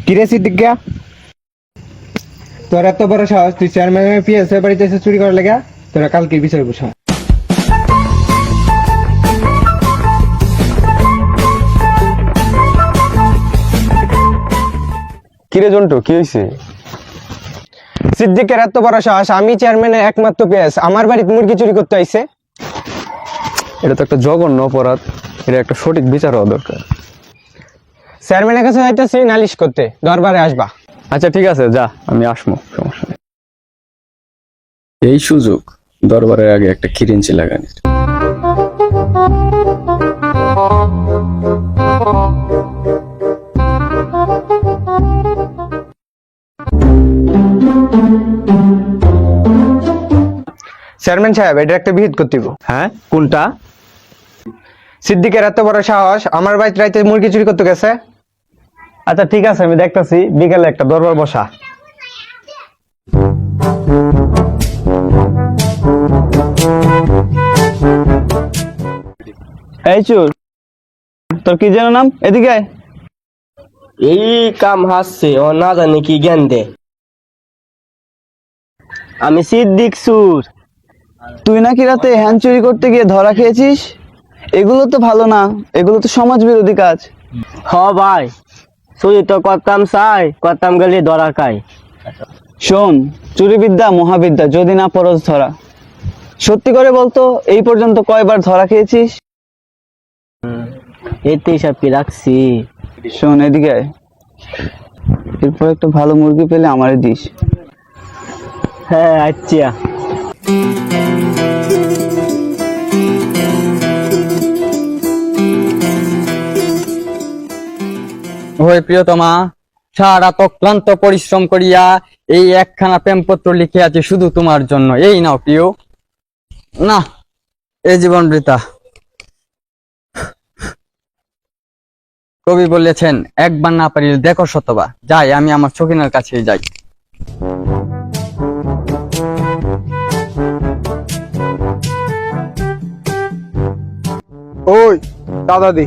কিরে সিদ্দিকা, তোর এত বড় সাহস, তুই চেয়ারম্যানের পিএস এর বাড়িতে এসে চুরি করার লাগা? তোরা কালকে বিচার বসা। কিরে জন্টু, কি হয়েছে? সিদ্দিকের এত বড় সাহস, আমি চেয়ারম্যানের একমাত্র পিএস, আমার বাড়িতে মুরগি চুরি করতে আইছে। এটা তো একটা জঘন্য অপরাধ, এটা একটা সঠিক বিচার হওয়া দরকার। চেয়ারম্যানের কাছে যাইতেছি নালিশ করতে, দরবারে আসবা। আচ্ছা ঠিক আছে, যা, আমি আসমো, সমস্যা নেই। এই সুযোগ দরবারের আগে একটা খিরিঞ্চি লাগানির। চেয়ারম্যান সাহেব, এটা একটা বিহিত করতে হইব। হ্যাঁ, কোনটা? সিদ্দিকের এত বড় সাহস, আমার বাড়িতে রাইতে মুরগি চুরি করতে গেছে। আচ্ছা ঠিক আছে, আমি দেখতাছি, বিকালে একটা দরবার বসা। এই চুর, তোর কি যেন নাম? এদিকে আয়। এই কাম হাসছে, ও না জানি কি জ্ঞান দে। আমি সিদ্দিক সুর। তুই নাকি রাতে হ্যান চুরি করতে গিয়ে ধরা খেয়েছিস? এগুলো তো ভালো না, এগুলো তো সমাজ বিরোধী কাজ। হ ভাই, চুরি তো করতাম চাই, করতাম গেলে ধরা খাই। শোন, চুরি বিদ্যা মহাবিদ্যা, যদি না পরশ ধরা। সত্যি করে বলতো, এই পর্যন্ত কয়বার ধরা খেয়েছিস? এতে সব কি রাখছি। শোন, এদিকে আয়। এরপর একটা ভালো মুরগি পেলে আমারে দিস। হ্যাঁ আচ্ছা। ওই প্রিয়তমা, সারা অক্লান্ত পরিশ্রম করিয়া এই একখানা প্রেমপত্র লিখে আছে শুধু তোমার জন্য। এই নাও প্রিয়। না, এই জীবন বৃথা। কবি বলেছেন, একবার না পারিলে দেখো শতবার। যাই, আমি আমার সখিনার কাছে যাই। ওই দাদা দি